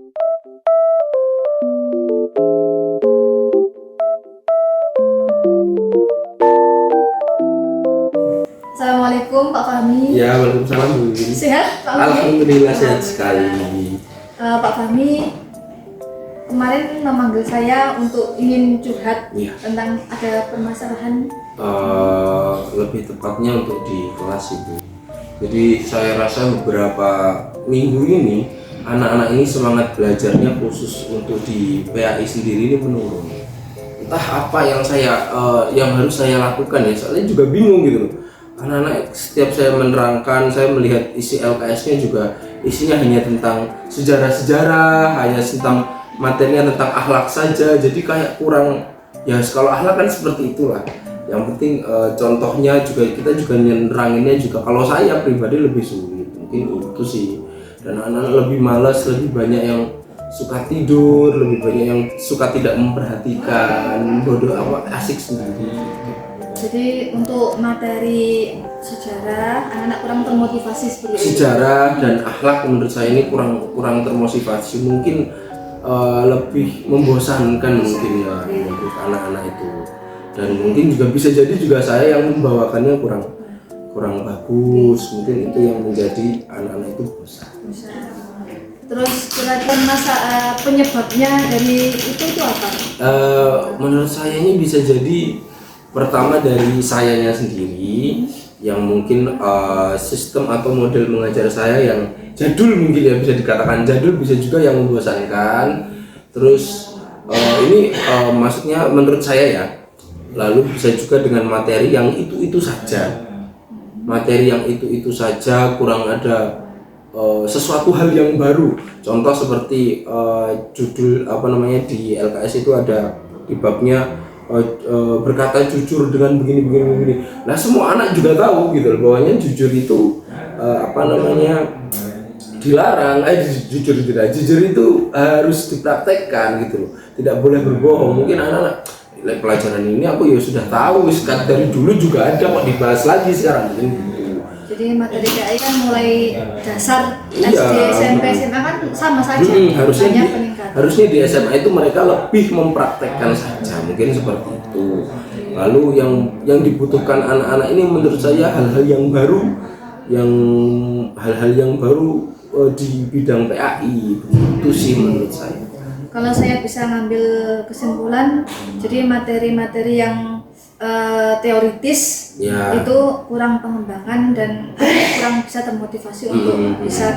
Assalamualaikum Pak Fahmi. Ya, waalaikumsalam Bu Wiwin. Sehat Pak Fahmi? Alhamdulillah sehat sekali. Pak Fahmi kemarin memanggil saya untuk ingin curhat Iya. tentang ada permasalahan. Lebih tepatnya untuk di kelas itu. Jadi saya rasa beberapa minggu ini anak-anak ini semangat belajarnya khusus untuk di PAI sendiri ini menurun. Entah apa yang harus saya lakukan ya. Soalnya juga bingung gitu loh. Anak-anak setiap saya menerangkan, saya melihat isi LKS-nya juga isinya hanya tentang sejarah-sejarah, hanya tentang materinya tentang akhlak saja. Jadi kayak kurang ya, kalau akhlak kan seperti itulah. Yang penting contohnya juga kita juga neranginnya juga, kalau saya pribadi lebih sulit mungkin itu sih. Dan anak-anak lebih malas, lebih banyak yang suka tidur, lebih banyak yang suka tidak memperhatikan, bodoh asik sendiri. Jadi untuk materi sejarah anak-anak kurang termotivasi seperti itu. Sejarah dan akhlak menurut saya ini kurang termotivasi, mungkin lebih membosankan mungkin ya untuk anak-anak itu. Dan mungkin juga bisa jadi juga saya yang membawakannya kurang bagus, mungkin itu yang menjadi anak-anak itu bosan. Terus kira-kira penyebabnya dari itu apa? Menurut saya ini bisa jadi pertama dari sayanya sendiri, yang mungkin sistem atau model mengajar saya yang jadul, mungkin ya bisa dikatakan jadul, bisa juga yang membosankan. Terus ini maksudnya menurut saya ya. Lalu bisa juga dengan materi yang itu saja. Materi yang itu saja, kurang ada sesuatu hal yang baru. Contoh seperti judul di LKS itu ada di babnya berkata jujur dengan begini. Nah, semua anak juga tahu gitu loh, bahwanya jujur itu dilarang. Jujur itu harus dipraktekkan gitu loh. Tidak boleh berbohong. Mungkin anak-anak pelajaran ini aku ya sudah tahu, dari dulu juga ada, kok dibahas lagi sekarang mungkin gitu. Jadi materi PAI kan mulai dasar Iya. SD, SMP, SMA kan sama saja. Harusnya di SMA itu mereka lebih mempraktekkan saja, mungkin seperti itu. Lalu yang dibutuhkan anak-anak ini menurut saya hal-hal yang baru di bidang PAI, begitu sih menurut saya. Kalau saya bisa ngambil kesimpulan, jadi materi-materi yang teoritis Ya. itu kurang pengembangan dan kurang bisa termotivasi untuk bisa.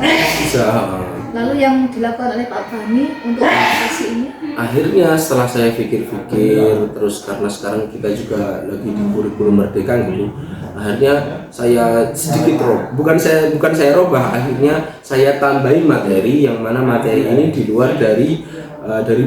Lalu yang dilakukan oleh Pak Fahmi untuk motivasi ini? Akhirnya setelah saya pikir-pikir, terus karena sekarang kita juga lagi di kurikulum merdeka gitu, akhirnya saya sedikit bukan saya robah, akhirnya saya tambahin materi, yang mana materi ini di luar dari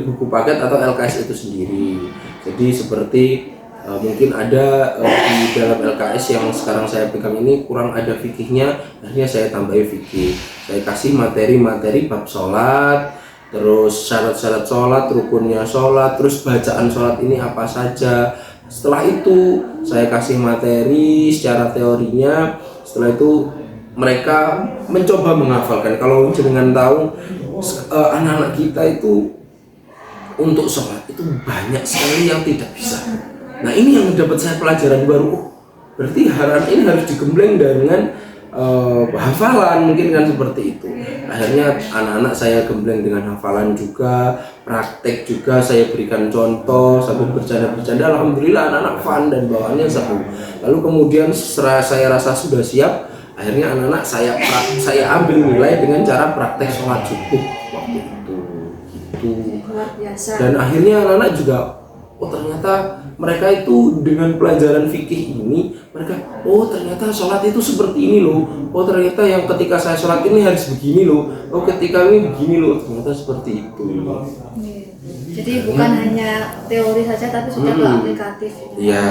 buku paket atau LKS itu sendiri. Jadi seperti mungkin ada di dalam LKS yang sekarang saya pegang ini kurang ada fikihnya, akhirnya saya tambahin fikih. Saya kasih materi-materi bab sholat, terus syarat-syarat sholat, rukunnya sholat, terus bacaan sholat ini apa saja. Setelah itu saya kasih materi secara teorinya. Setelah itu mereka mencoba menghafalkan. Kalau jenengan tahu anak-anak kita itu untuk sholat itu banyak sekali yang tidak bisa. Nah, ini yang mendapat saya pelajaran baru. Berarti anak ini harus digembleng dengan hafalan, mungkin kan seperti itu. Akhirnya anak-anak saya gembleng dengan hafalan juga, praktek juga, saya berikan contoh sambil bercanda-bercanda. Alhamdulillah anak-anak fun dan bawaannya seru. Lalu kemudian setelah saya rasa sudah siap, akhirnya anak-anak saya ambil nilai dengan cara praktek sholat subuh waktu itu. Gitu. Luar biasa. Dan akhirnya anak-anak juga, ternyata mereka itu dengan pelajaran fikih ini, mereka ternyata sholat itu seperti ini loh. Ternyata yang ketika saya sholat ini harus begini loh. Ketika ini begini loh. Ternyata seperti itu. Jadi bukan hanya teori saja, tapi sudah ke aplikatif. Iya.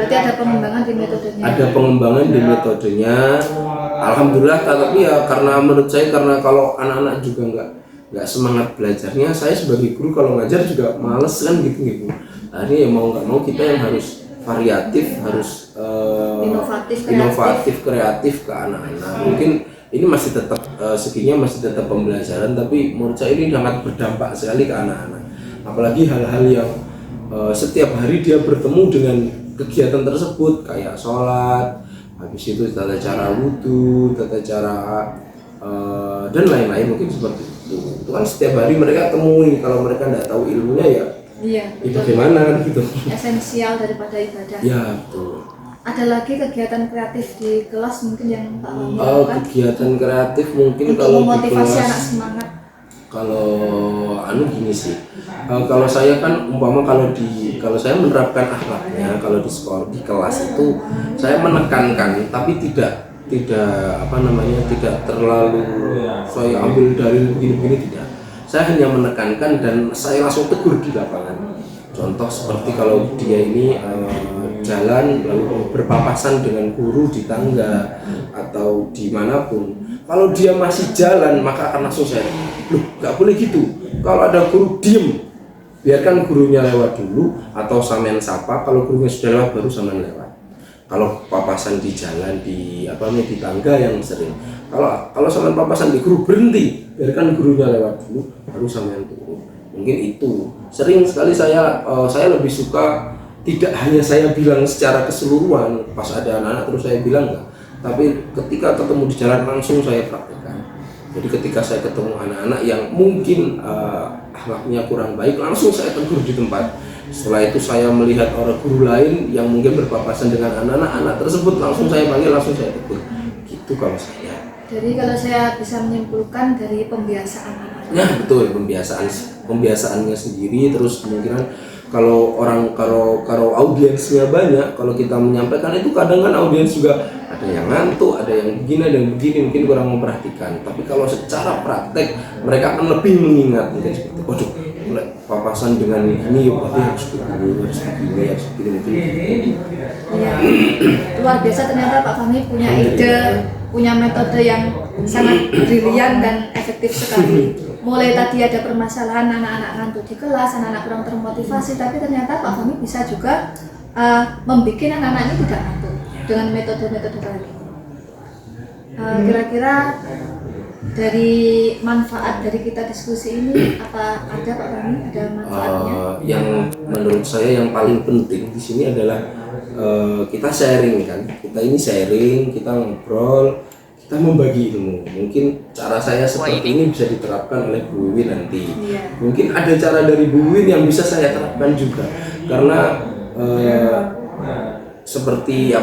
Berarti ada pengembangan di metodenya. Ada pengembangan di metodenya. Alhamdulillah. Tapi ya karena menurut saya, karena kalau anak-anak juga nggak semangat belajarnya, saya sebagai guru kalau ngajar juga males kan gitu. Akhirnya ya mau nggak mau kita yang harus variatif, harus inovatif, kreatif ke anak-anak. Mungkin ini masih tetap seginya masih tetap pembelajaran, tapi menurut saya ini sangat berdampak sekali ke anak-anak. Apalagi hal-hal yang setiap hari dia bertemu dengan kegiatan tersebut kayak sholat, habis itu tata cara wudhu, tata cara dan lain-lain mungkin seperti itu. Itu kan setiap hari mereka temui, kalau mereka tidak tahu ilmunya ya, iya, bagaimana kan gitu. Esensial daripada ibadah. Ya betul. Ada lagi kegiatan kreatif di kelas mungkin yang Pak Fahmi Oh, lakukan kegiatan kreatif mungkin untuk kalau di memotivasi kelas, anak semangat. kalau gini sih, kalau saya kan umpama kalau saya menerapkan akhlaknya, kalau di sekolah di kelas itu saya menekankan, tapi tidak tidak terlalu saya ambil dari begini-begini, tidak. Saya hanya menekankan dan saya langsung tegur di lapangan. Contoh seperti kalau dia ini jalan lalu berpapasan dengan guru di tangga atau dimanapun, kalau dia masih jalan maka akan langsung saya, loh nggak boleh gitu. Kalau ada guru diem, biarkan gurunya lewat dulu atau sampean sapa. Kalau gurunya sudah lewat baru sampean lewat. Kalau papasan di jalan di tangga yang sering, kalau sampean papasan di guru berhenti, biarkan gurunya lewat dulu baru sampean turun. Mungkin itu sering sekali saya lebih suka tidak hanya saya bilang secara keseluruhan pas ada anak-anak terus saya bilang enggak, tapi ketika ketemu di jalan langsung saya praktekkan. Jadi ketika saya ketemu anak-anak yang mungkin akhlaknya kurang baik, langsung saya tegur di tempat. Setelah itu saya melihat orang guru lain yang mungkin berpapasan dengan anak tersebut, langsung saya panggil, langsung saya tegur. Gitu kalau saya. Jadi kalau saya bisa menyimpulkan dari pembiasaan anak. Ya betul, pembiasaannya sendiri, terus kemungkinan kalau audiensnya banyak, kalau kita menyampaikan itu kadang kan audiens juga ada yang ngantuk, ada yang begini, ada yang begini, mungkin kurang memperhatikan. Tapi kalau secara praktek mereka akan lebih mengingat, mungkin seperti, waduh, papasan dengan ini berarti harus begini. Ya, luar biasa ternyata Pak Fahmi punya ide, punya metode yang sangat brilian dan efektif sekali. Mulai tadi ada permasalahan anak-anak ngantuk di kelas, anak-anak kurang termotivasi, tapi ternyata Pak Fahmi bisa juga membuat anak-anak ini tidak ngantuk dengan metode-metode tadi. Kira-kira dari manfaat dari kita diskusi ini apa ada Pak Fahmi? Ada manfaatnya? Yang menurut saya yang paling penting di sini adalah kita sharing kan. Kita ini sharing, kita ngobrol, kita membagi ilmu. Mungkin cara saya seperti ini bisa diterapkan oleh Bu Wiwin nanti. Mungkin ada cara dari Bu Wiwin yang bisa saya terapkan juga. Karena seperti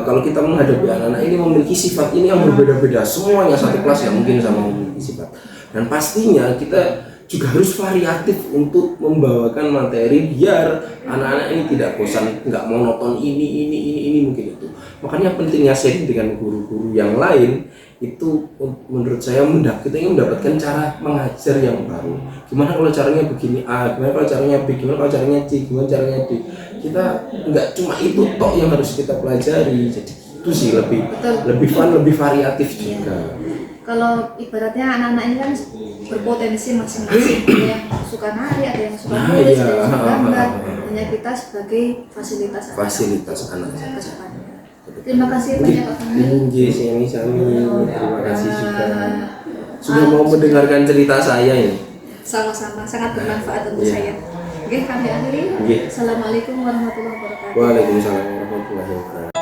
kalau kita menghadapi anak-anak ini memiliki sifat ini yang berbeda-beda. Semuanya satu kelas yang mungkin sama memiliki sifat. Dan pastinya kita juga harus variatif untuk membawakan materi biar anak-anak ini tidak bosan, nggak monoton ini mungkin itu. Makanya pentingnya sharing dengan guru-guru yang lain itu menurut saya kita ingin mendapatkan cara mengajar yang baru. Gimana kalau caranya begini A, gimana kalau caranya B, gimana kalau caranya C, gimana caranya D. Kita nggak cuma itu tok yang harus kita pelajari. Jadi itu sih lebih fun, lebih variatif juga. Kalau ibaratnya anak-anak ini kan berpotensi masing-masing, ada yang suka nari, ada yang suka nulis, ada yang suka gambar. Hanya kita sebagai fasilitas anak ke depannya. Terima kasih banyak Pak Fahmi. Terima kasih juga sudah mau mendengarkan cerita saya ini. Sama-sama, sangat bermanfaat untuk saya. Oke, kami akhiri. Assalamualaikum warahmatullahi wabarakatuh. Waalaikumsalam warahmatullahi wabarakatuh.